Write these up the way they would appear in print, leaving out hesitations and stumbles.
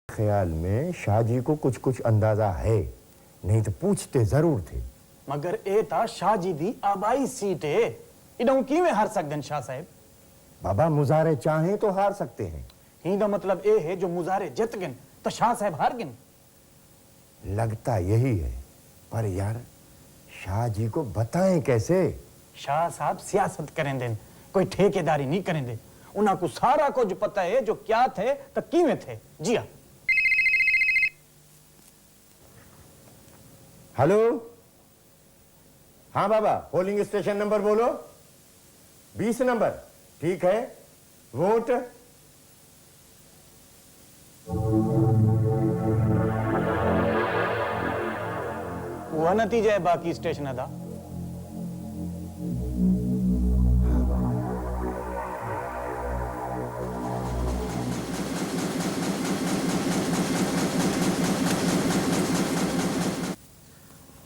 ख्याल में शाह जी को कुछ कुछ अंदाजा है, नहीं तो पूछते जरूर थे। मगर ए ता शाह जी दी आबाई सीट है, इडों की में हार सकदन शाह साहब। बाबा मुजारे चाहें तो हार सकते हैं। ही दा मतलब ए है जो मुजारे जित गन तो शाह साहब हार गन। लगता यही है, पर यार शाह जी को बताएं कैसे? शाह साहब सियासत करें देन, कोई ठेकेदारी नहीं करें दे। उन्हें को सारा कुछ पता है जो क्या थे तो किवें थे। जी हाँ। हेलो, हाँ बाबा, पोलिंग स्टेशन नंबर बोलो। 20 नंबर, ठीक है। वोट वह नतीजा है बाकी स्टेशन दा।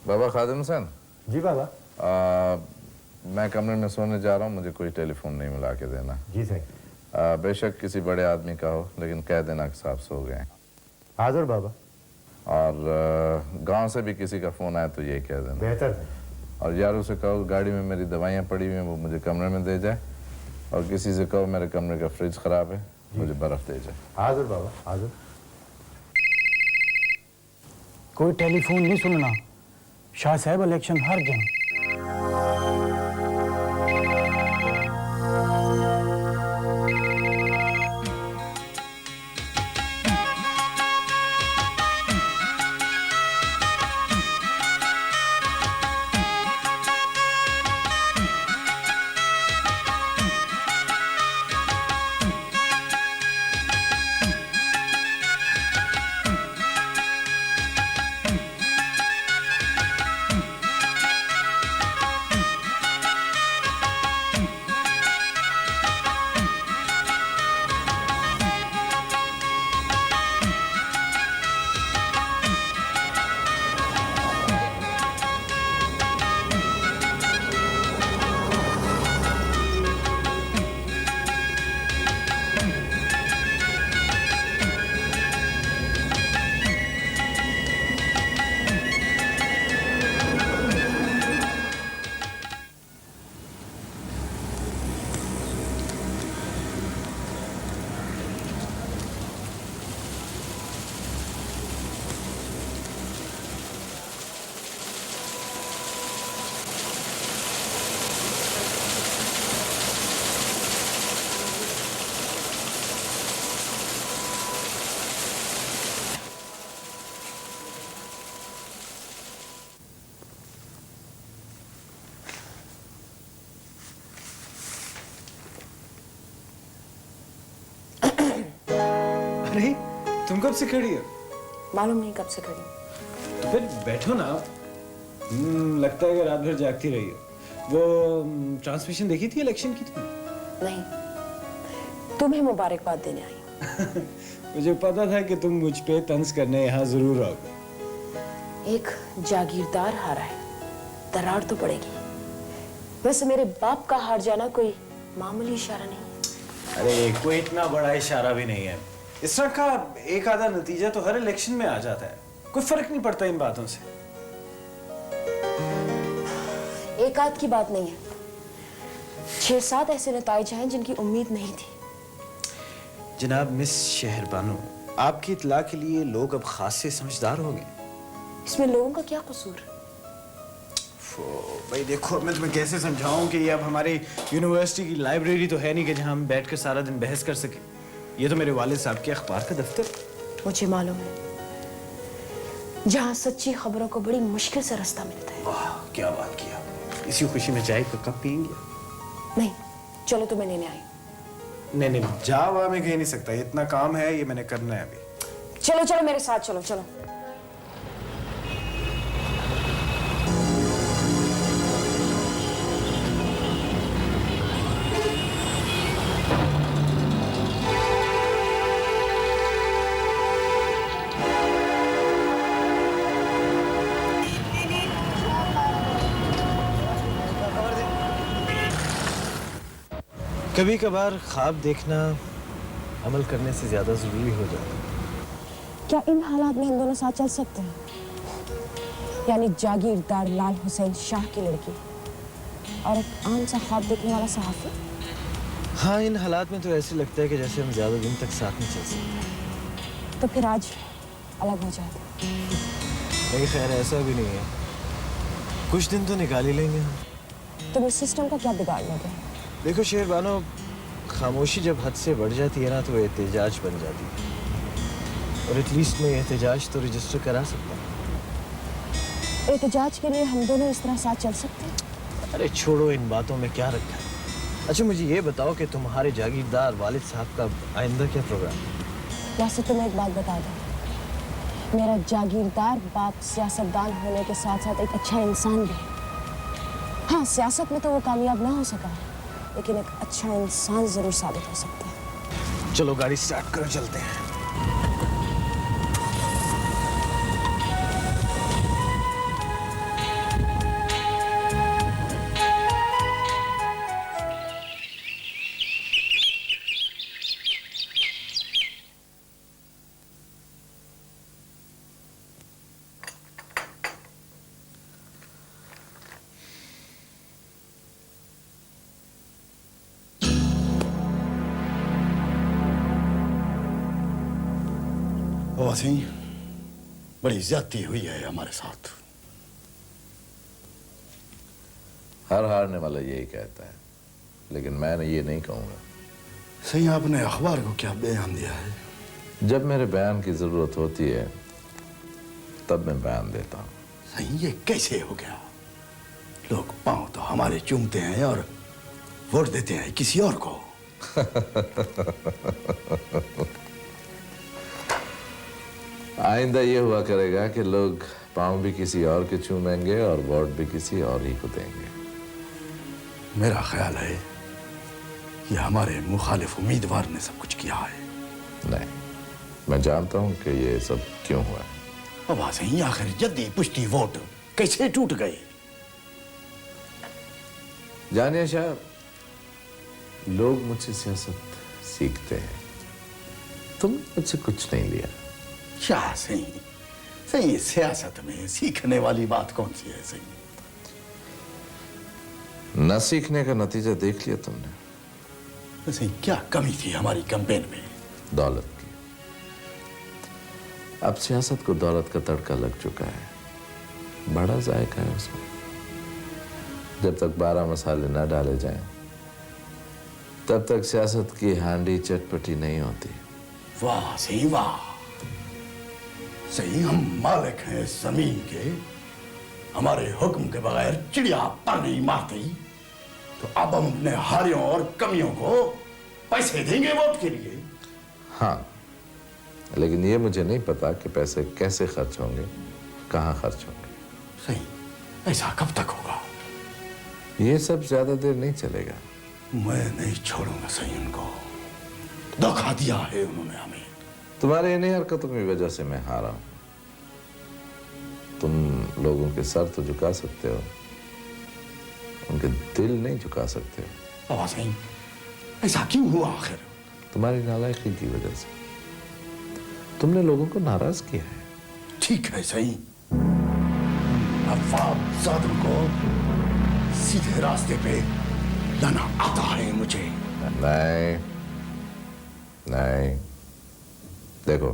बाबा खादिम हुसैन। जी बाबा। मैं कमरे में सोने जा रहा हूँ, मुझे कोई टेलीफोन नहीं मिला के देना। जी सर। बेशक किसी बड़े आदमी का हो, लेकिन कह देना कि साहब सो गए। हाजिर बाबा। और गांव से भी किसी का फोन आया तो ये कह देना। बेहतर है। और यारों से कहो गाड़ी में मेरी दवाइयाँ पड़ी हुई हैं, वो मुझे कमरे में दे जाए। और किसी से कहो मेरे कमरे का फ्रिज खराब है, मुझे बर्फ दे जाए। हाजिर बाबा, हाजिर। कोई टेलीफोन नहीं सुनना, शाह साहब इलेक्शन हार गए। अरे तुम कब से खड़ी हो? मालूम नहीं कब से खड़ी हूँ। तो फिर बैठो ना। लगता है कि रात भर जागती रही हो। वो ट्रांसमिशन देखी थी इलेक्शन की तुमने? नहीं, तुम्हें मुबारकबाद देने आई हूँ। मुझे पता था कि तुम मुझ पे तंज करने यहाँ जरूर आओगे। एक जागीरदार हारा है, दरार तो पड़ेगी। वैसे मेरे बाप का हार जाना कोई मामूली इशारा नहीं। अरे कोई इतना बड़ा इशारा भी नहीं है। इस तरह का एक आधा नतीजा तो हर इलेक्शन में आ जाता है, कोई फर्क नहीं पड़ता इन बातों से। एक आध की बात नहीं है, 6-7 ऐसे नताइज हैं जिनकी उम्मीद नहीं थी। जनाब मिस शहरबानो, आपकी इत्तला के लिए लोग अब खास से समझदार हो गए। इसमें लोगों का क्या कसूर? भाई देखो, मैं तुम्हें कैसे समझाऊं कि ये अब हमारी यूनिवर्सिटी की लाइब्रेरी तो है नहीं कि जहां हम बैठकर सारा दिन बहस कर सके। ये तो मेरे वालिद साहब के अखबार का दफ्तर। मुझे मालूम है, जहां सच्ची खबरों को बड़ी मुश्किल से रास्ता मिलता है। वाह, क्या बात किया। इसी खुशी में चाय का कप पियेंगे? नहीं, चलो तुम्हें लेने आई। नहीं, जावा मैं कह नहीं सकता, इतना काम है, ये मैंने करना है अभी। चलो चलो मेरे साथ चलो। चलो कभी कभार ख्वाब देखना अमल करने से ज्यादा जरूरी हो जाता है। क्या इन हालात में हम दोनों साथ चल सकते हैं? यानी जागीरदार लाल हुसैन शाह की लड़की और एक आम सा ख्वाब देखने वाला सहाफी। हाँ, इन हालात में तो ऐसे लगता है कि जैसे हम ज्यादा दिन तक साथ नहीं चल सकते। तो फिर आज अलग हो जाते। नहीं, खैर ऐसा भी नहीं है, कुछ दिन तो निकाल ही लेंगे हम। तुम इस सिस्टम का क्या बिगाड़ लोगे? देखो शेरबानो, खामोशी जब हद से बढ़ जाती है ना तो एहतजाज बन जाती है, और एटलीस्ट मैं एहतजाज तो रजिस्टर करा सकता हूँ। एहतजाज के लिए हम दोनों इस तरह साथ चल सकते हैं? अरे छोड़ो, इन बातों में क्या रखा है। अच्छा मुझे ये बताओ कि तुम्हारे जागीरदार वालिद साहब का आइंदा क्या प्रोग्राम है? वैसे तुम्हें एक बात बता दूं, मेरा जागीरदार बाप सियासतदान होने के साथ साथ एक अच्छा इंसान भी है। हाँ, सियासत में तो वो कामयाब ना हो सका है, लेकिन एक अच्छा इंसान जरूर साबित हो सकता है। चलो गाड़ी स्टार्ट करो, चलते हैं। वसीम, बड़ी ज्यादती हुई है हमारे साथ। हर हारने वाला यही कहता है, लेकिन मैं ये नहीं कहूँगा। सही, आपने अखबार को क्या बयान दिया है? जब मेरे बयान की जरूरत होती है तब मैं बयान देता हूँ। सही, ये कैसे हो गया? लोग पांव तो हमारे चूमते हैं और वोट देते हैं किसी और को। आइंदा ये हुआ करेगा कि लोग पाँव भी किसी और के चूमेंगे और वोट भी किसी और ही को देंगे। मेरा ख्याल है कि हमारे मुखालिफ उम्मीदवार ने सब कुछ किया है। नहीं, मैं जानता हूं कि ये सब क्यों हुआ है। अब सही, आखिर जद्दी पुश्ती वोट कैसे टूट गए? जानिए साहब, लोग मुझसे सियासत सीखते हैं, तुमने मुझसे कुछ नहीं लिया। क्या सही? सही, सियासत में सीखने वाली बात कौन सी है? सही, न सीखने का नतीजा देख लिया तुमने। सही, क्या कमी थी हमारी कैंपेन में? दौलत की। अब सियासत को दौलत का तड़का लग चुका है, बड़ा जायका है उसमें। जब तक 12 मसाले न डाले जाएं, तब तक सियासत की हांडी चटपटी नहीं होती। वाह सही, वाह सही। हम मालिक हैं इस जमीन के, हमारे हुक्म के बगैर चिड़िया पर नहीं मारती, तो अब हम अपने हारियों और कमियों को पैसे देंगे वोट के लिए। हाँ, लेकिन ये मुझे नहीं पता कि पैसे कैसे खर्च होंगे, कहाँ खर्च होंगे। सही, ऐसा कब तक होगा? ये सब ज्यादा देर नहीं चलेगा। मैं नहीं छोड़ूंगा सही उनको। धोखा दिया है उन्होंने हमें। तुम्हारे इन्हीं हरकतों की वजह से मैं हारा हूं। तुम लोगों के सर तो झुका सकते हो, उनके दिल नहीं झुका सकते हो। बाबा सही, ऐसा क्यों हुआ आखिर? तुम्हारी नालायकी की वजह से तुमने लोगों को नाराज किया है। ठीक है सही, नवाब जादम को सीधे रास्ते पे लाना आता है मुझे। नहीं नहीं, देखो,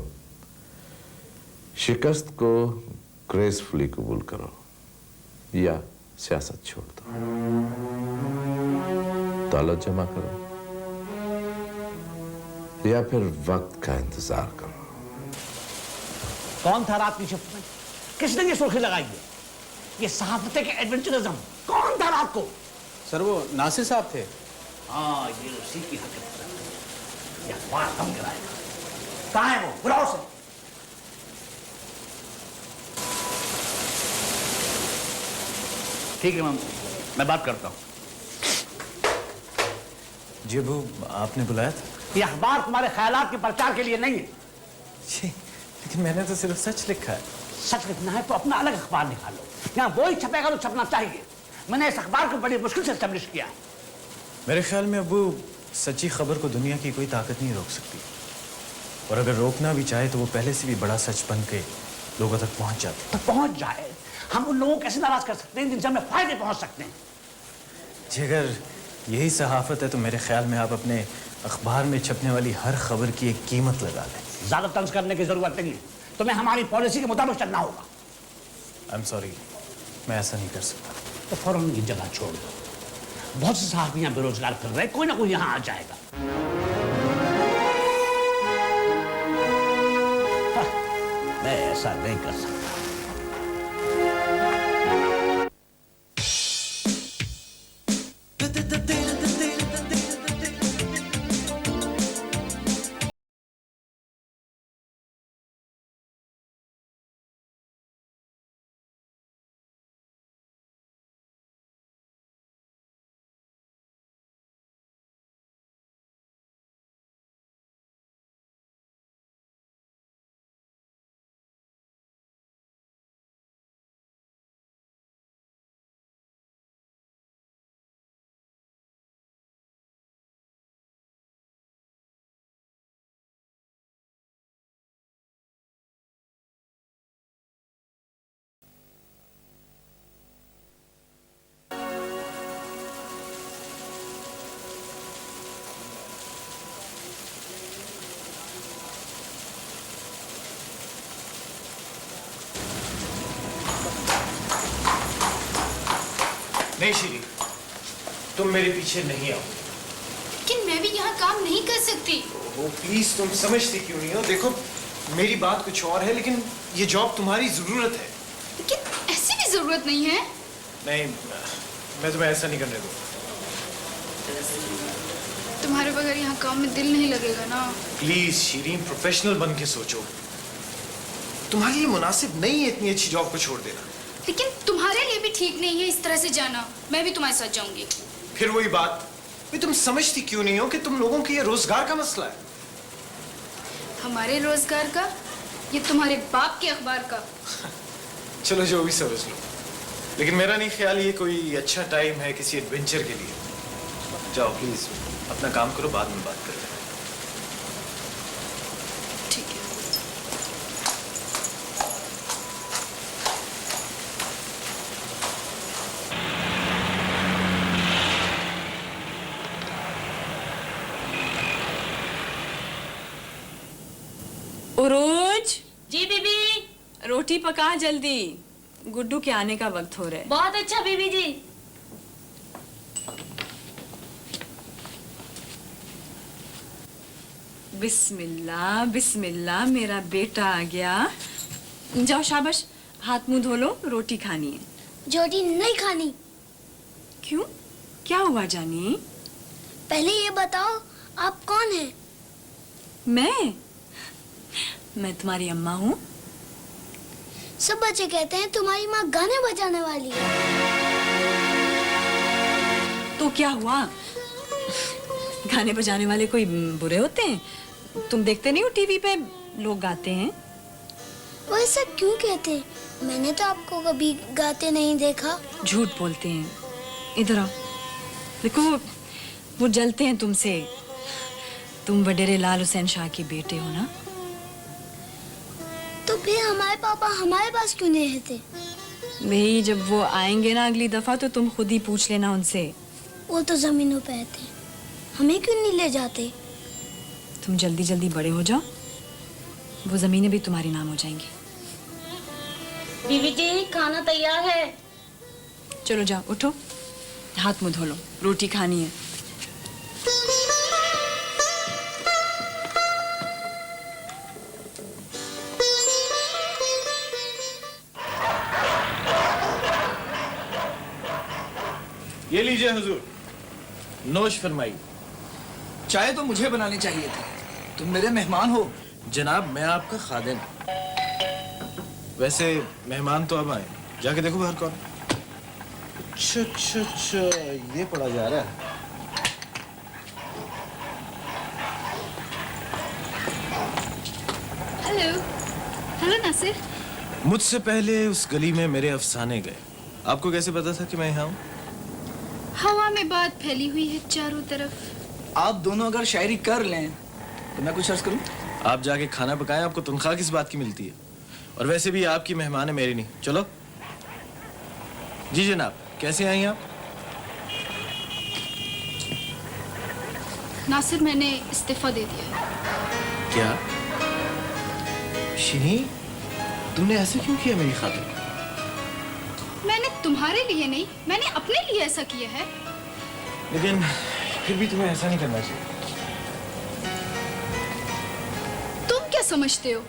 शिकस्त को ग्रेसफुली कबूल करो या सियासत छोड़ दो। दौलत जमा करो या फिर वक्त का इंतजार करो। कौन था रात की शिफ्ट में? किसने ये सुर्खी लगाई है? ये सहाफते के एडवेंचरिज्म कौन था रात को? सर वो नासिर साहब थे। हाँ, ये उसी की हकीकत है। ये अखबार कम कराएगा। कहाँ है वो? बुलाओ से। ठीक है मैं बात करता हूँ। जी अबू, आपने बुलाया था? ये अखबार तुम्हारे ख्यालात के प्रचार के लिए नहीं है। जी, लेकिन मैंने तो सिर्फ सच लिखा है। सच लिखना है तो अपना अलग अखबार निकालो। यहाँ वो ही छपेगा तो छपना चाहिए। मैंने इस अखबार को बड़ी मुश्किल से एस्टेब्लिश किया है। मेरे ख्याल में अबू, सच्ची खबर को दुनिया की कोई ताकत नहीं रोक सकती, और अगर रोकना भी चाहे तो वो पहले से भी बड़ा सच बन के लोगों तक पहुंच जाता। तो पहुंच जाए। हम उन लोगों को कैसे नाराज कर सकते हैं जिनसे हमें फायदे पहुंच सकते हैं? जी, अगर यही सहाफत है तो मेरे ख्याल में आप अपने अखबार में छपने वाली हर खबर की एक कीमत लगा लें। ज्यादा तंज करने की जरूरत नहीं है। तुम्हें हमारी पॉलिसी के मुताबिक चलना होगा। आई एम सॉरी, मैं ऐसा नहीं कर सकता। तो फौरन ये जगह छोड़ दो। बहुत से साहब यहाँ बेरोजगार फिर रहे, कोई ना कोई यहाँ आ जाएगा। मैं ऐसा नहीं कर सकता। नहीं शीरी, तुम मेरे पीछे नहीं आओ। लेकिन मैं भी यहाँ काम नहीं कर सकती। वो प्लीज, तुम समझती क्यों नहीं हो? देखो, मेरी बात कुछ और है, लेकिन ये जॉब तुम्हारी जरूरत है। लेकिन ऐसी भी जरूरत नहीं है। नहीं, मैं तुम्हें ऐसा नहीं करने दूंगा। तुम्हारे बगैर यहाँ काम में दिल नहीं लगेगा ना। प्लीज शीरीन, प्रोफेशनल बन के सोचो। तुम्हारे लिए मुनासिब नहीं है इतनी अच्छी जॉब को छोड़ देना। लेकिन तुम्हारे लिए भी ठीक नहीं है इस तरह से जाना। मैं भी तुम्हारे साथ जाऊंगी। फिर वही बात, भी तुम समझती क्यों नहीं हो कि तुम लोगों के ये रोजगार का मसला है। हमारे रोजगार का, ये तुम्हारे बाप के अखबार का। चलो जो भी समझ लो, लेकिन मेरा नहीं ख्याल ये कोई अच्छा टाइम है किसी एडवेंचर के लिए। जाओ प्लीज, अपना काम करो, बाद में बात करते हैं। ठीक है। उरूज, जी बीबी। रोटी पका जल्दी, गुड्डू के आने का वक्त हो रहा है। बहुत अच्छा बीबी जी। बिस्मिल्लाह बिस्मिल्लाह, मेरा बेटा आ गया। जाओ शाबाश, हाथ मुंह धो लो, रोटी खानी है। रोटी नहीं खानी। क्यों, क्या हुआ जानी? पहले ये बताओ, आप कौन हैं? मैं मैं तुम्हारी अम्मा हूँ। सब बच्चे कहते हैं तुम्हारी माँ गाने बजाने वाली है। तो क्या हुआ? गाने बजाने वाले कोई बुरे होते हैं? तुम देखते नहीं हो टीवी पे लोग गाते हैं? वो ऐसा क्यों कहते हैं? मैंने तो आपको कभी गाते नहीं देखा। झूठ बोलते हैं। इधर आओ, देखो वो जलते हैं तुमसे। तुम वडेरे लाल हुसैन शाह के बेटे हो ना? तो फिर हमारे पापा हमारे पास क्यों नहीं रहते? भाई जब वो आएंगे ना अगली दफा तो तुम खुद ही पूछ लेना उनसे। वो तो जमीनों पे रहते हैं, हमें क्यों नहीं ले जाते? तुम जल्दी जल्दी बड़े हो जाओ, वो जमीनें भी तुम्हारी नाम हो जाएंगी। बीवी जी खाना तैयार है। चलो जाओ, उठो, हाथ मुंह धो लो, रोटी खानी है। ये लीजिए हुजूर, नोश फरमाइए। चाय तो मुझे बनानी चाहिए थी, तुम मेरे मेहमान हो। जनाब मैं आपका खादिम। वैसे मेहमान तो अब आए, जाके देखो बाहर कौन। अच्छा अच्छा अच्छा, ये पढ़ा जा रहा है। Hello hello Nasir. मुझसे पहले उस गली में मेरे अफसाने गए। आपको कैसे पता था कि मैं यहाँ हूँ? हवा में बात फैली हुई है चारों तरफ। आप दोनों अगर शायरी कर लें तो मैं कुछ अर्ज करूं? आप जाके खाना पकाएं, आपको तनख्वाह किस बात की मिलती है? और वैसे भी आपकी मेहमान है, मेरी नहीं। चलो। जी जनाब, कैसे आई आप? नासिर मैंने इस्तीफा दे दिया है। क्या शिनी, तुमने ऐसे क्यों किया मेरी खातिर? मैंने तुम्हारे लिए नहीं, मैंने अपने लिए ऐसा किया है। लेकिन फिर भी तुम्हें ऐसा नहीं करना चाहिए। तुम क्या समझते हो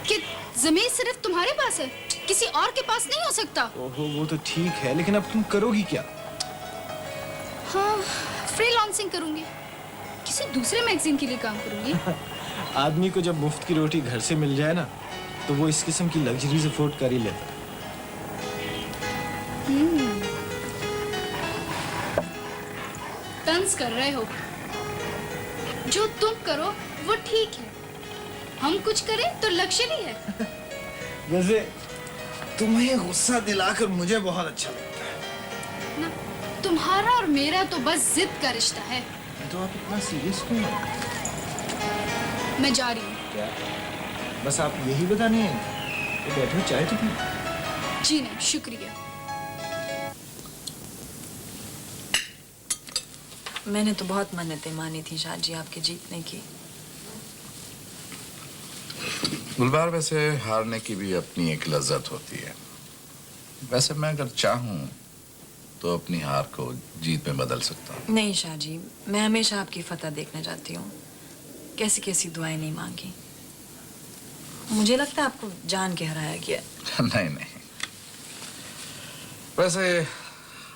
कि जमीन सिर्फ तुम्हारे पास है, किसी और के पास नहीं हो सकता? ओहो, वो तो ठीक है, लेकिन अब तुम करोगी क्या? हाँ, फ्रीलांसिंग करूंगी, किसी दूसरे मैगजीन के लिए काम करूंगी। आदमी को जब मुफ्त की रोटी घर से मिल जाए ना, तो वो इस किस्म की लग्जरीज अफोर्ड कर ही लेता है। तंज कर रहे हो। जो तुम करो वो ठीक है, हम कुछ करें तो लग्जरी है। वैसे तुम्हें गुस्सा दिलाकर मुझे बहुत अच्छा लगता है ना, तुम्हारा और मेरा तो बस जिद का रिश्ता है। तो आप इतना सीरियस क्यों हो? मैं जा रही हूँ। क्या बस आप यही बताने हैं? तो बैठो, चाय तो पी। जी नहीं, शुक्रिया। मैंने तो बहुत मन्नतें मानी थी शाह जी आपके जीतने की। गुलबार, वैसे हारने की भी अपनी एक लज्जत होती है। वैसे मैं अगर चाहूं तो अपनी हार को जीत में बदल सकता हूं। नहीं शाह जी, मैं हमेशा आपकी फतह देखना चाहती हूँ। कैसी कैसी दुआएं नहीं मांगी। मुझे लगता है आपको जान के हराया गया। नहीं नहीं, वैसे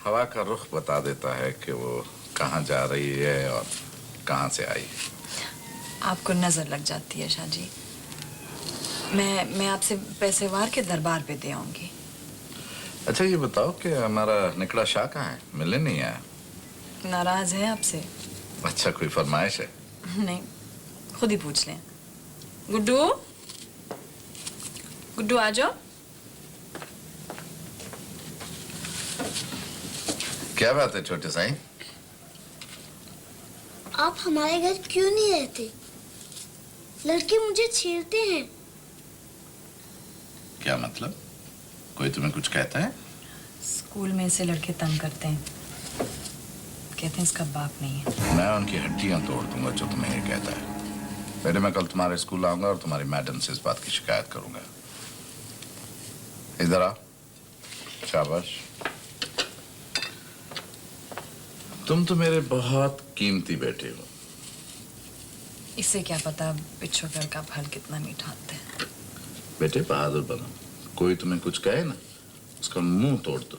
हवा का रुख बता देता है कि वो कहाँ जा रही है और कहाँ से आई है। आपको नजर लग जाती है शाह जी। मैं आपसे पैसे वार के दरबार पे दे आऊंगी। अच्छा ये बताओ कि हमारा निकड़ा शाह कहाँ है? मिलने नहीं आया? नाराज है आपसे? अच्छा, कोई फरमाइश है? नहीं, खुद ही पूछ लें। गुड्डू, गुड्डू आ जाओ। क्या बात है छोटे साईं? आप हमारे घर क्यों नहीं रहते? लड़के मुझे छेड़ते हैं। क्या मतलब? कोई तुम्हें कुछ कहता है? स्कूल में से लड़के तंग करते हैं, कहते हैं इसका बाप नहीं है। मैं उनकी हड्डियां तोड़ दूंगा जो तुम्हें ये कहता है। पहले मैं कल तुम्हारे स्कूल आऊंगा और तुम्हारी मैडम से इस बात की शिकायत करूंगा। इधर आ। शाबाश। तुम तो मेरे बहुत कीमती बेटे हो। इससे क्या पता पिछोकर का फल कितना मीठा होता है। बेटे बहादुर बनो, कोई तुम्हें कुछ कहे ना, उसका मुंह तोड़ दो।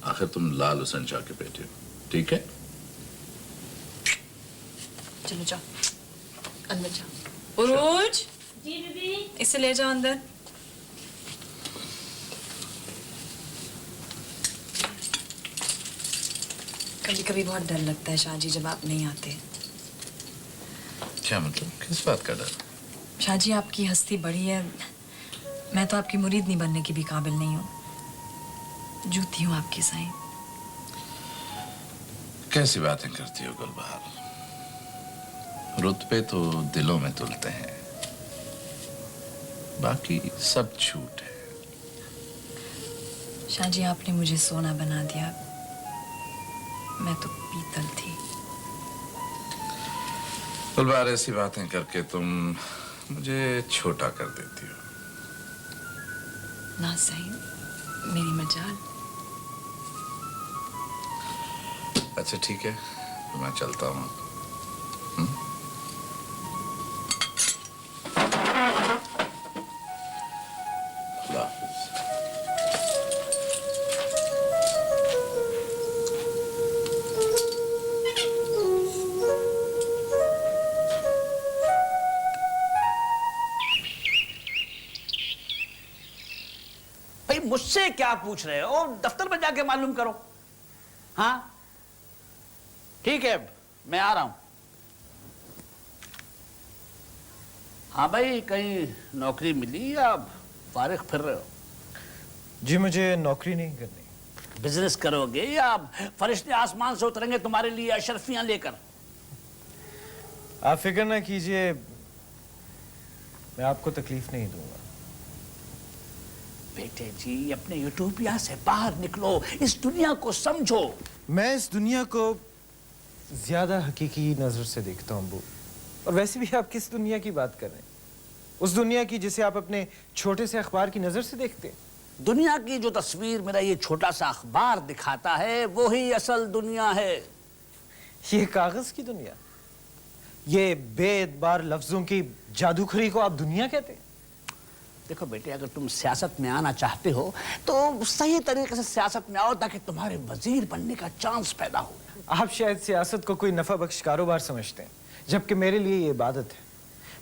आखिर तुम लाल हुसैन शाह के बेटे हो, ठीक है? चलो जाओ, अंदर जाओ। उरूज, इसे ले जाओ अंदर। कभी कभी बहुत डर लगता है शाहजी जब आप नहीं आते। क्या मतलब, किस बात का डर? शाहजी आपकी हस्ती बड़ी है, मैं तो आपकी मुरीद नहीं बनने की भी काबिल नहीं हूँ। जूती हूँ आपकी साईं। कैसी बातें करती हो गुलबहार? रुतबे तो दिलों में तुलते हैं, बाकी सब झूठ है। शाहजी आपने मुझे सोना बना दिया, मैं तो पीतल थी। गुलबहार, ऐसी बातें करके तुम मुझे छोटा कर देती हो। ना सही, मेरी मजाल। अच्छा ठीक है, तो मैं चलता हूँ। खुदा हाफिज़। भाई मुझसे क्या पूछ रहे हो? दफ्तर में जाके मालूम करो। हाँ ठीक है, मैं आ रहा हूं। हाँ भाई, कहीं नौकरी मिली या फारिग फिर रहे हो? जी मुझे नौकरी नहीं करनी। बिजनेस करोगे या फरिश्ते आसमान से उतरेंगे तुम्हारे लिए अशरफियां लेकर? आप फिक्र ना कीजिए, मैं आपको तकलीफ नहीं दूंगा। बेटे जी, अपने यूटोपिया से बाहर निकलो, इस दुनिया को समझो। मैं इस दुनिया को ज्यादा हकीकी नजर से देखता हूँ अब्बू। और वैसे भी आप किस दुनिया की बात कर रहे हैं? उस दुनिया की जिसे आप अपने छोटे से अखबार की नजर से देखते हैं। दुनिया की जो तस्वीर मेरा ये छोटा सा अखबार दिखाता है, वो ही असल दुनिया है। ये कागज की दुनिया, ये बेएतबार लफ्जों की जादूखरी को आप दुनिया कहते हैं? देखो बेटे, अगर तुम सियासत में आना चाहते हो तो सही तरीके से सियासत में आओ, ताकि तुम्हारे वजीर बनने का चांस पैदा हो। आप शायद सियासत को कोई नफा बख्श कारोबार समझते हैं, जबकि मेरे लिए ये इबादत है।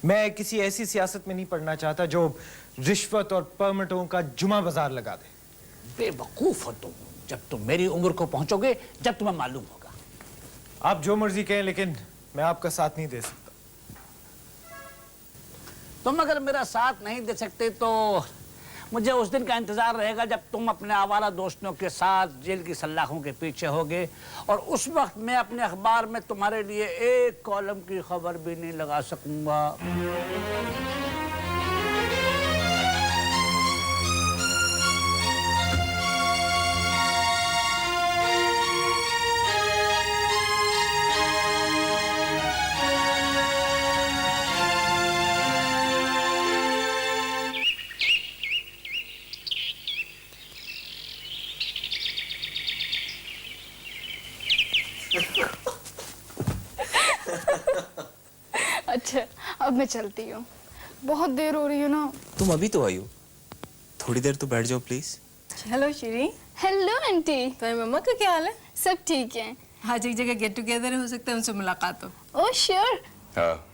मैं किसी ऐसी सियासत में नहीं पढ़ना चाहता जो रिश्वत और परमिटों का जुमा बाजार लगा दे। बेवकूफ हो तुम। जब तुम मेरी उम्र को पहुंचोगे, जब तुम्हें मालूम होगा। आप जो मर्जी कहें, लेकिन मैं आपका साथ नहीं दे सकता। तुम अगर मेरा साथ नहीं दे सकते तो मुझे उस दिन का इंतजार रहेगा जब तुम अपने आवारा दोस्तों के साथ जेल की सलाखों के पीछे होगे, और उस वक्त मैं अपने अखबार में तुम्हारे लिए एक कॉलम की खबर भी नहीं लगा सकूंगा। अच्छा, अब मैं चलती हूँ, बहुत देर हो रही है ना। तुम अभी तो आई हो, थोड़ी देर तो बैठ जाओ please. Hello Shri. Hello aunty. तुम्हारी मम्मा का क्या हाल है? सब ठीक है। आज एक जगह गेट टुगेदर हो सकता है, उनसे मुलाकात हो। Oh sure. हाँ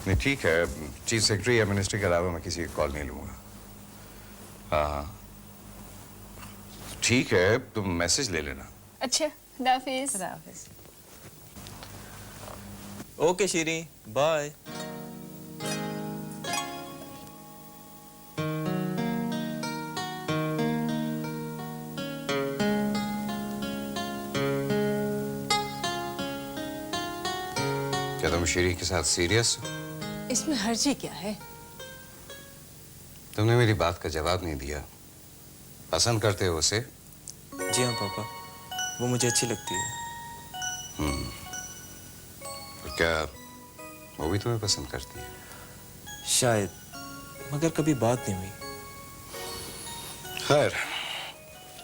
नहीं ठीक है, चीफ सेक्रेटरी या मिनिस्ट्री के अलावा मैं किसी की कॉल नहीं लूंगा। हाँ ठीक है, तुम मैसेज ले लेना। अच्छा, खुदाफिज। खुदाफिज। ओके शीरी, बाय। क्या तुम शीरी के साथ सीरियस हो? इसमें हर्जी क्या है? तुमने मेरी बात का जवाब नहीं दिया। पसंद करते हो उसे? जी हाँ पापा, वो मुझे अच्छी लगती है। और क्या वो भी तुम्हें पसंद करती है? शायद, मगर कभी बात नहीं हुई। खैर,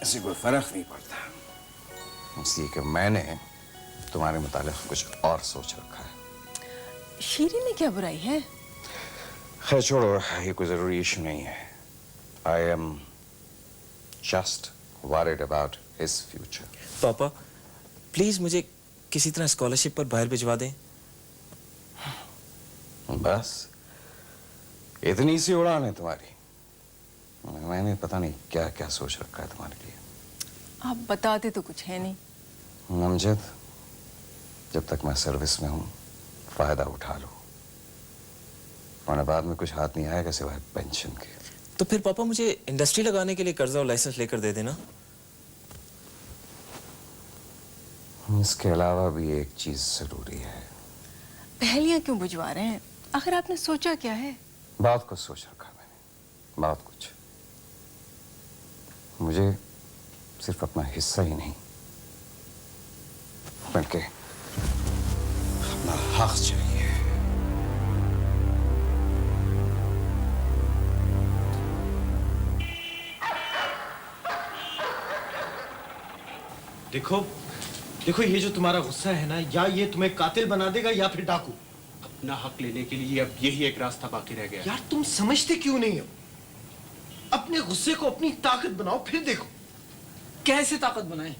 इससे कोई फर्क नहीं पड़ता, इसलिए कि मैंने तुम्हारे मुतालिक कुछ और सोच रखा है। शीरी में क्या बुराई है? खैर छोड़ो, ये कोई जरूरी इशू नहीं है। I am just worried about his future. पापा प्लीज मुझे किसी तरह स्कॉलरशिप पर बाहर भिजवा दें। बस इतनी सी उड़ान है तुम्हारी। मैंने पता नहीं क्या क्या सोच रखा है तुम्हारे लिए। आप बताते तो कुछ है नहीं। अमजद, जब तक मैं सर्विस में हूँ फायदा उठा लो, वरना बाद में कुछ हाथ नहीं आएगा सिवाय पेंशन के। तो फिर पापा मुझे इंडस्ट्री लगाने के लिए कर्जा और लाइसेंस लेकर दे देना। इसके अलावा भी एक चीज जरूरी है। पहेलियां क्यों बुझवा रहे हैं? आखिर आपने सोचा क्या है? बहुत कुछ सोच रखा मैंने, बहुत कुछ। मुझे सिर्फ अपना हिस्सा ही नहीं बल्कि अपना हक चाहिए। देखो देखो, ये जो तुम्हारा गुस्सा है ना, या ये तुम्हें कातिल बना देगा या फिर डाकू। अपना हक लेने के लिए अब यही एक रास्ता बाकी रह गया। यार तुम समझते क्यों नहीं हो? अपने गुस्से को अपनी ताकत बनाओ, फिर देखो। कैसे ताकत बनाए?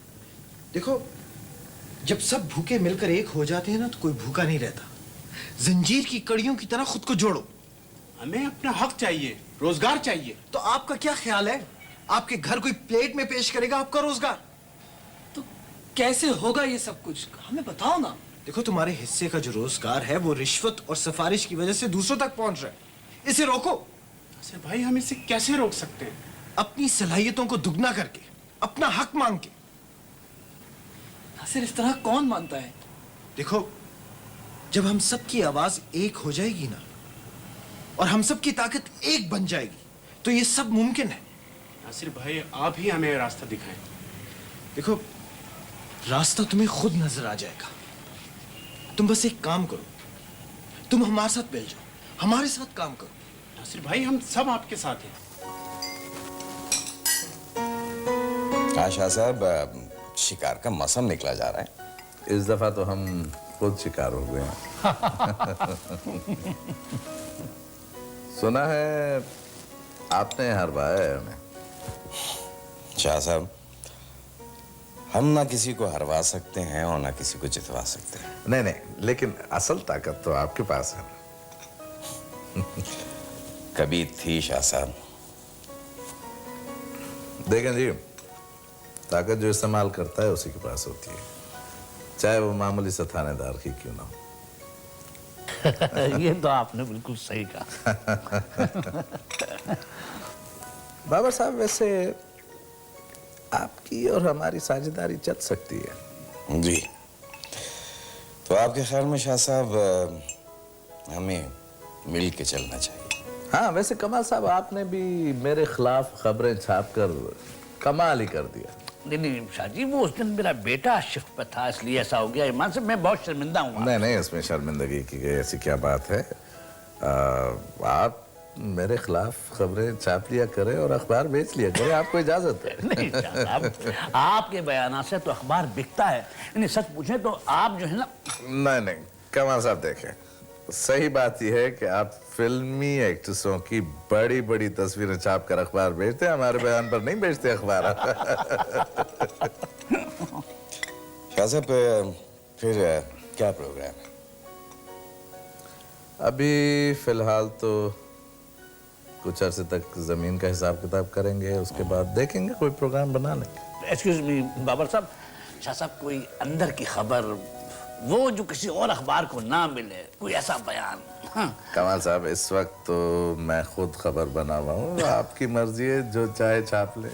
देखो, जब सब भूखे मिलकर एक हो जाते हैं ना, तो कोई भूखा नहीं रहता। जंजीर की कड़ियों की तरह खुद को जोड़ो। हमें अपना हक चाहिए, रोजगार चाहिए। तो आपका क्या ख्याल है? आपके घर कोई प्लेट में पेश करेगा आपका रोजगार? तो कैसे होगा ये सब कुछ, हमें बताओ ना। देखो, तुम्हारे हिस्से का जो रोजगार है वो रिश्वत और सिफारिश की वजह से दूसरों तक पहुंच रहा है। इसे रोको। अरे भाई, हम इसे कैसे रोक सकते हैं? अपनी सलाहियतों को दुगना करके, अपना हक मांग के। सिर्फ इस तरह कौन मानता है? देखो, जब हम सबकी आवाज एक हो जाएगी ना, और हम सबकी ताकत एक बन जाएगी, तो ये सब मुमकिन है। नासिर भाई, आप ही हमें रास्ता दिखाएं। देखो, रास्ता तुम्हें खुद नजर आ जाएगा। तुम बस एक काम करो, तुम हमारे साथ मिल जाओ, हमारे साथ काम करो। नासिर भाई, हम सब आपके साथ हैं। आशा साहब, शिकार का मौसम निकला जा रहा है। इस दफा तो हम खुद शिकार हो गए हैं। सुना है आपने हरवाया है हमें। शाह साहब, हम ना किसी को हरवा सकते हैं और ना किसी को जितवा सकते हैं। नहीं नहीं, लेकिन असल ताकत तो आपके पास है। कभी थी शाह साहब। देखें जी, ताकत जो इस्तेमाल करता है उसी के पास होती है, चाहे वो मामूली सा थानेदार की क्यों ना हो। ये तो आपने बिल्कुल सही कहा। बाबर साहब, वैसे आपकी और हमारी साझेदारी चल सकती है। जी, तो आपके ख्याल में शाह साहब हमें मिल के चलना चाहिए? हाँ, वैसे कमाल साहब, आपने भी मेरे खिलाफ खबरें छापकर कमाल ही कर दिया। नहीं शाह जी, वो उस दिन मेरा बेटा शिफ्ट पे था, इसलिए ऐसा हो गया। ईमान से मैं बहुत शर्मिंदा हूँ। नहीं नहीं, इसमें शर्मिंदगी की ऐसी क्या बात है। आप मेरे खिलाफ खबरें छाप लिया करें और अखबार बेच लिया करें, आपको इजाजत है। नहीं साहब, आपके बयान से तो अखबार बिकता है। नहीं, सच पूछे तो आप जो है ना। नहीं नहीं, कमाल साहब देखें, सही बात यह है कि आप फिल्मी एक्ट्रेसों की बड़ी बड़ी तस्वीरें छाप कर अखबार बेचते हैं, हमारे बयान पर नहीं बेचते अखबार। शाह साहब, फिर क्या प्रोग्राम है? अभी फिलहाल तो कुछ अरसे तक जमीन का हिसाब किताब करेंगे, उसके बाद देखेंगे, कोई प्रोग्राम बना लेंगे। एक्सक्यूज मी बाबर साहब, शाह साहब कोई अंदर की खबर, वो जो किसी और अखबार को ना मिले, कोई ऐसा बयान? हाँ। कमाल साहब, इस वक्त तो मैं खुद खबर बना हुआ हूँ, आपकी मर्जी है, जो चाहे छाप ले।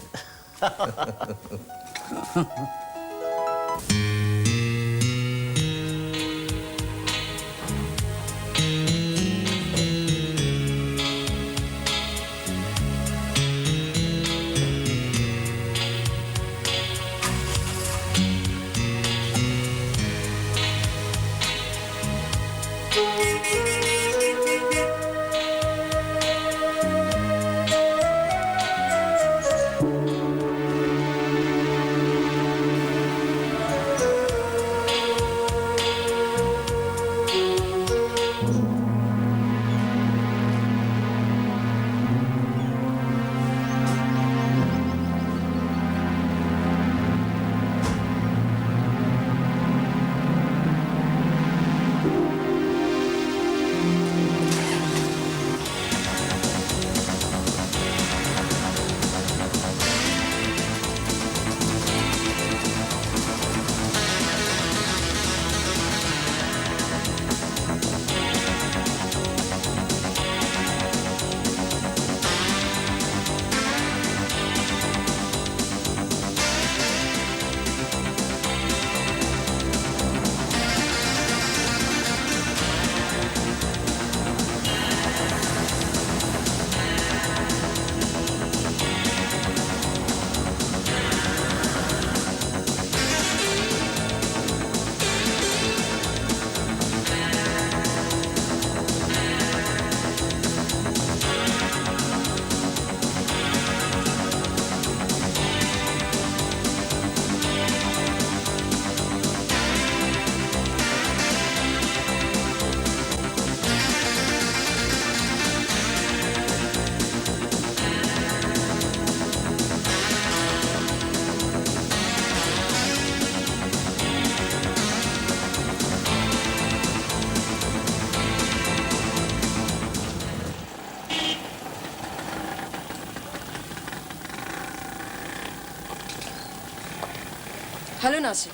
हेलो नासिर।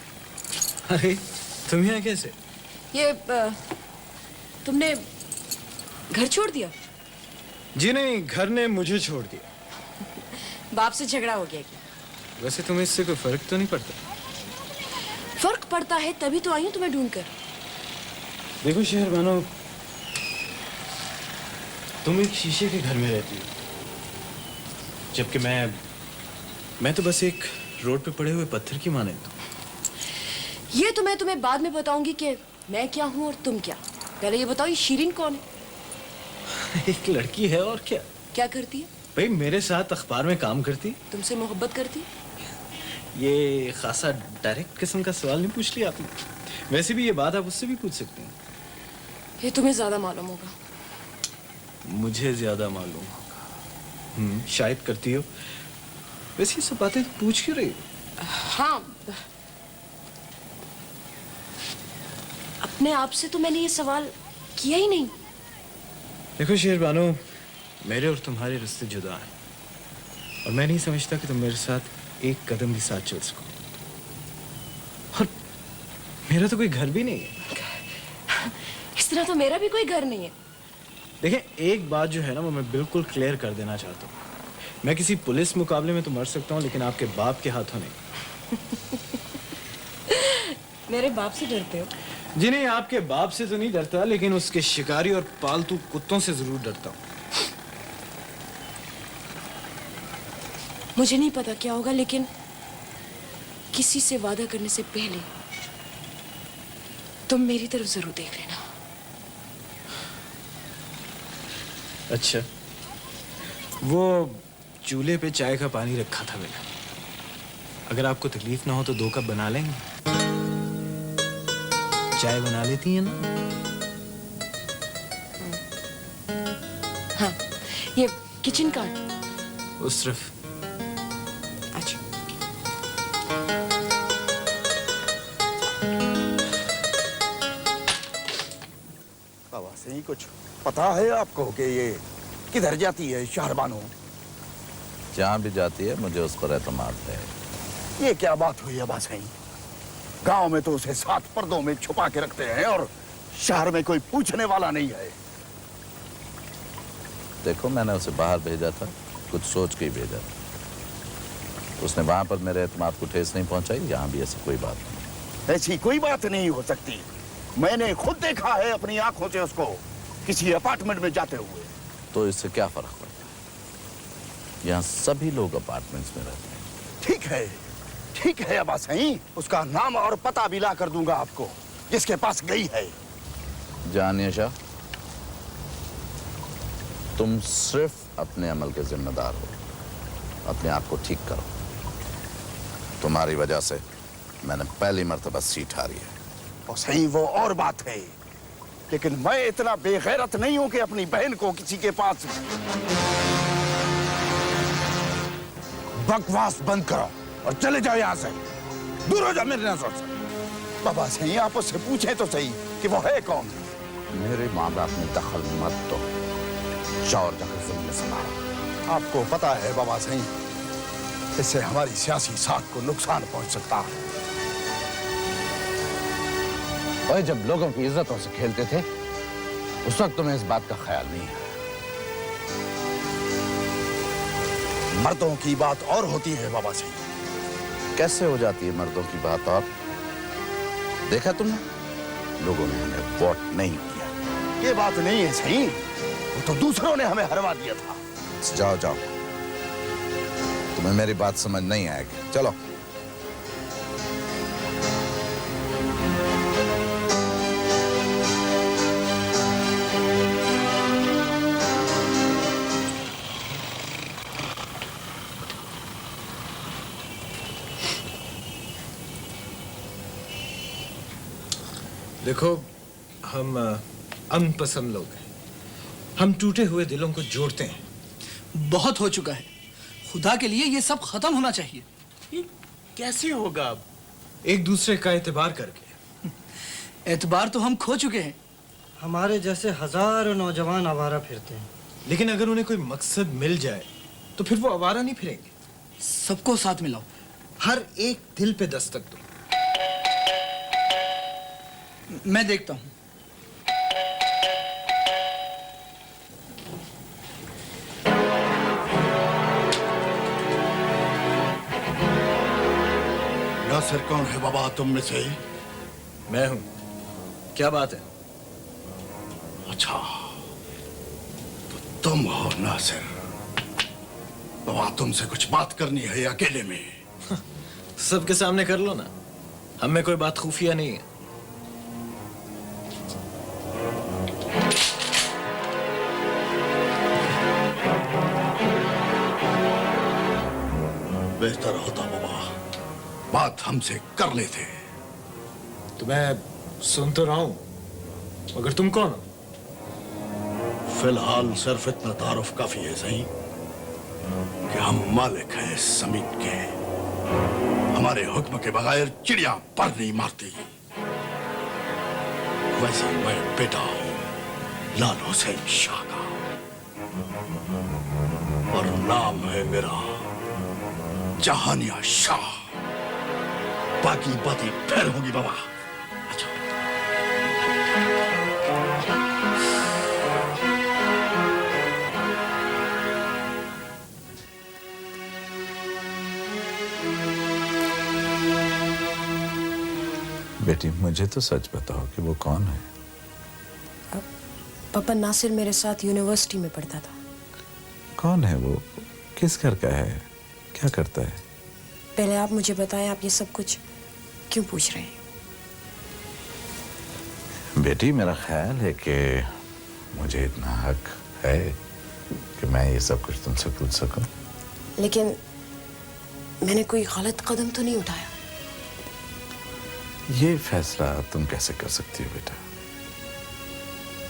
अरे तुम यहाँ कैसे? ये तुमने घर छोड़ दिया? जी नहीं, घर ने मुझे छोड़ दिया। बाप से झगड़ा हो गया क्या? वैसे तुम्हें इससे कोई फर्क तो नहीं पड़ता? फर्क पड़ता है तभी तो आई हूँ तुम्हें ढूंढकर। देखो शहरबानो, तुम एक शीशे के घर में रहती हो, जबकि मैं तो बस एक रोड पे पड़े हुए पत्थर की माने तो। ये तो मैं तुम्हें बाद में बताऊंगी कि मैं क्या हूँ और तुम क्या। पहले ये बताओ, ये शीरीन कौन है? एक लड़की है और क्या। क्या करती है? भाई मेरे साथ अखबार में काम करती। तुमसे मोहब्बत करती? ये खासा डायरेक्ट किस्म का सवाल नहीं पूछ लिया आपने। वैसे भी ये बात आप उससे भी पूछ सकते हैं। ये तुम्हें ज्यादा मालूम होगा। मुझे ज्यादा मालूम होगा। शायद करती हो। वैसे ये सब बातें तो पूछ क्यों रही हो? हाँ, अपने आप से तो मैंने ये सवाल किया ही नहीं। देखो शेरबानो, मेरे और तुम्हारे रिश्ते जुदा हैं और मैं नहीं समझता कि तुम मेरे साथ एक कदम भी साथ चल सको। और मेरा तो कोई घर भी नहीं है। इस तरह तो मेरा भी कोई घर नहीं है। देखें, एक बात जो है ना वो मैं बिल्कुल क्लियर कर देना चाहता हूँ। मैं किसी पुलिस मुकाबले में तो मर सकता हूँ, लेकिन आपके बाप के हाथों नहीं। मेरे बाप से डरते हो? जी नहीं, आपके बाप से तो नहीं डरता, लेकिन उसके शिकारी और पालतू कुत्तों से जरूर डरता हूँ। मुझे नहीं पता क्या होगा, लेकिन किसी से वादा करने से पहले तुम मेरी तरफ जरूर देख लेना। अच्छा, वो चूल्हे पे चाय का पानी रखा था मैंने। अगर आपको तकलीफ ना हो तो 2 कप बना लेंगे। चाय बना लेती हैं ना? हाँ, ये किचन का? उस तरफ। अच्छा। बाबा से कुछ पता है आपको कि ये किधर जाती है शहरबानो? जहाँ भी जाती है मुझे उस पर एतमाद है। ये क्या बात हुई है बादशाही? गांव में तो उसे 7 पर्दों में छुपा के रखते हैं और शहर में कोई पूछने वाला नहीं है। देखो, मैंने उसे बाहर भेजा था, कुछ सोच के ही भेजा था। उसने वहां पर मेरे एतमाद को ठेस नहीं पहुंचाई। यहाँ भी ऐसी कोई बात नहीं। ऐसी कोई बात नहीं हो सकती। मैंने खुद देखा है अपनी आंखों से उसको किसी अपार्टमेंट में जाते हुए। तो इससे क्या फर्क पड़ता है? यहाँ सभी लोग अपार्टमेंट्स में रहते हैं। ठीक है अब्बा सही, उसका नाम और पता भी ला कर दूंगा आपको, जिसके पास गई है। जानिए शाह, तुम सिर्फ अपने अमल के जिम्मेदार हो। अपने आप को ठीक करो। तुम्हारी वजह से मैंने पहली मर्तबा सीट हारी है। और सही, वो और बात है, लेकिन मैं इतना बेगैरत नहीं हूं कि अपनी बहन को किसी के पास। बकवास बंद करो और चले जाओ यहाँ से। दूर हो जाओ मेरी नजर से। बाबा सही, आप उससे पूछें तो सही कि वो है कौन। मेरे माँ बाप में दखल मत दो। जाओ जाकर जिम्मे संभालो। आपको पता है बाबा सही, इससे हमारी सियासी साख को नुकसान पहुंच सकता है। और जब लोगों की इज्जतों से खेलते थे उस वक्त तुम्हें इस बात का ख्याल नहीं है। मर्दों की बात और होती है बाबा सही। कैसे हो जाती है मर्दों की बात? और देखा तुमने, लोगों ने हमें वोट नहीं किया। ये बात नहीं है सही, वो तो दूसरों ने हमें हरवा दिया था। जाओ जाओ, तुम्हें मेरी बात समझ नहीं आएगी। चलो। देखो, हम अनपसंद लोग हैं। हम टूटे हुए दिलों को जोड़ते हैं। बहुत हो चुका है। खुदा के लिए ये सब खत्म होना चाहिए। ये कैसे होगा अब? एक दूसरे का एतबार करके। एतबार तो हम खो चुके हैं। हमारे जैसे हजारों नौजवान आवारा फिरते हैं, लेकिन अगर उन्हें कोई मकसद मिल जाए तो फिर वो आवारा नहीं फिरेंगे। सबको साथ मिलाओ। हर एक दिल पे दस्तक दो। मैं देखता हूँ। नासिर कौन है बाबा तुम में से? मैं हूं। क्या बात है? अच्छा, तो तुम हो नासिर। बाबा तुमसे कुछ बात करनी है अकेले में? सबके सामने कर लो ना, हम में कोई बात खुफिया नहीं है। बेहतर होता बाबा बात हमसे कर लेते। तो मैं सुन तो रहा हूं, मगर तुम कौन हो? फिलहाल सिर्फ इतना तारुफ काफी है सही कि हम मालिक हैं इस जमीन के। हमारे हुक्म के बगैर चिड़िया पर नहीं मारती। वैसे मैं बेटा हूं लाल हुसैन शाह का, और नाम है मेरा जहानिया शाह। बाकी बातें फिर होंगी बाबा। बेटी मुझे तो सच बताओ कि वो कौन है? पापा, नासिर मेरे साथ यूनिवर्सिटी में पढ़ता था। कौन है वो? किस घर का है? क्या करता है? पहले आप मुझे बताएं, आप ये सब कुछ क्यों पूछ रहे हैं? बेटी मेरा ख्याल है कि मुझे इतना हक है कि मैं ये सब कुछ तुमसे पूछ सकूं। लेकिन मैंने कोई गलत कदम तो नहीं उठाया। ये फैसला तुम कैसे कर सकती हो बेटा?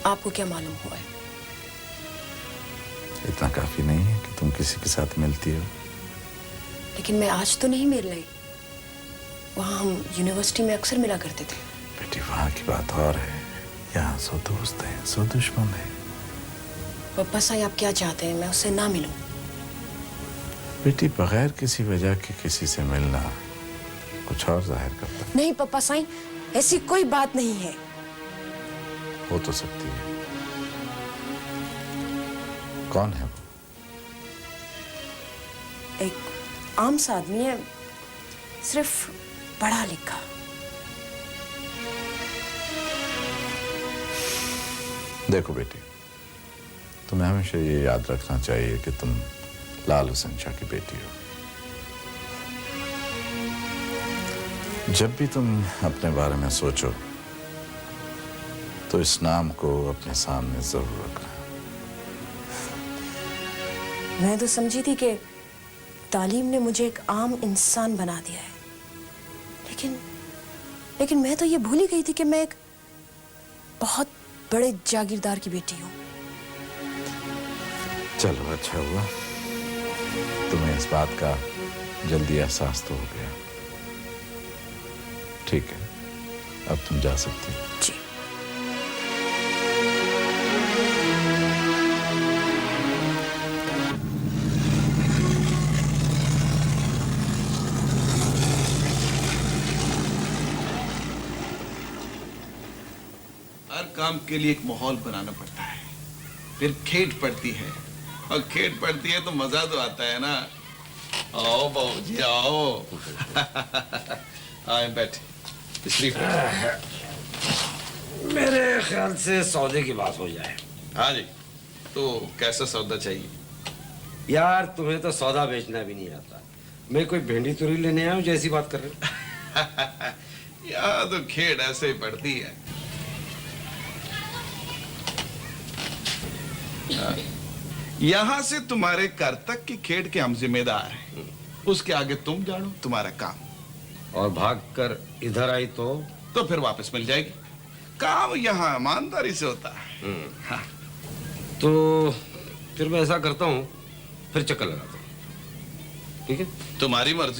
आपको क्या मालूम हुआ है? इतना काफी नहीं है कि तुम किसी के साथ मिलती हो? लेकिन मैं आज तो नहीं मिल रही। वहाँ हम यूनिवर्सिटी में अक्सर मिला करते थे। बेटी वहां की बात और है, यहाँ सौ दोस्त हैं, सौ दुश्मन हैं। पापा साहब, आप क्या चाहते हैं मैं उससे ना मिलूं? बेटी बगैर किसी वजह के किसी से मिलना कुछ और जाहिर करता है। नहीं पापा साईं, ऐसी कोई बात नहीं है। हो तो सकती है। कौन है वो? एक आम सा आदमी है, सिर्फ पढ़ा लिखा। देखो बेटी, तुम्हें हमेशा ये याद रखना चाहिए कि तुम लाल हुसैन शाह की बेटी हो। जब भी तुम अपने बारे में सोचो तो इस नाम को अपने सामने जरूर रखना। मैं तो समझी थी कि तालीम ने मुझे एक आम इंसान बना दिया है, लेकिन मैं तो ये भूल ही गई थी कि मैं एक बहुत बड़े जागीरदार की बेटी हूँ। चलो अच्छा हुआ, तुम्हें इस बात का जल्दी एहसास तो हो गया। ठीक है, अब तुम जा सकती हो। जी। हर काम के लिए एक माहौल बनाना पड़ता है, फिर खेट पड़ती है, और खेट पड़ती है तो मजा तो आता है ना। आओ बाबू जी आओ। आए बैठे। मेरे ख्याल से सौदे की बात हो जाए। हाँ जी, तो कैसा सौदा चाहिए? यार तुम्हें तो सौदा बेचना भी नहीं आता, मैं कोई भेंडी तुरी लेने आया हूँ जैसी बात कर रहे हो। यहाँ तो खेड़ ऐसे ही पड़ती है। यहाँ से तुम्हारे घर तक की खेड़ के हम जिम्मेदार हैं, उसके आगे तुम जानो तुम्हारा काम। और भाग कर इधर आई तो फिर वापस मिल जाएगी। काम यहाँ ईमानदारी से होता है। हाँ। तो फिर मैं ऐसा करता हूँ, फिर चक्कर लगाता हूँ। ठीक है, तुम्हारी मर्जी।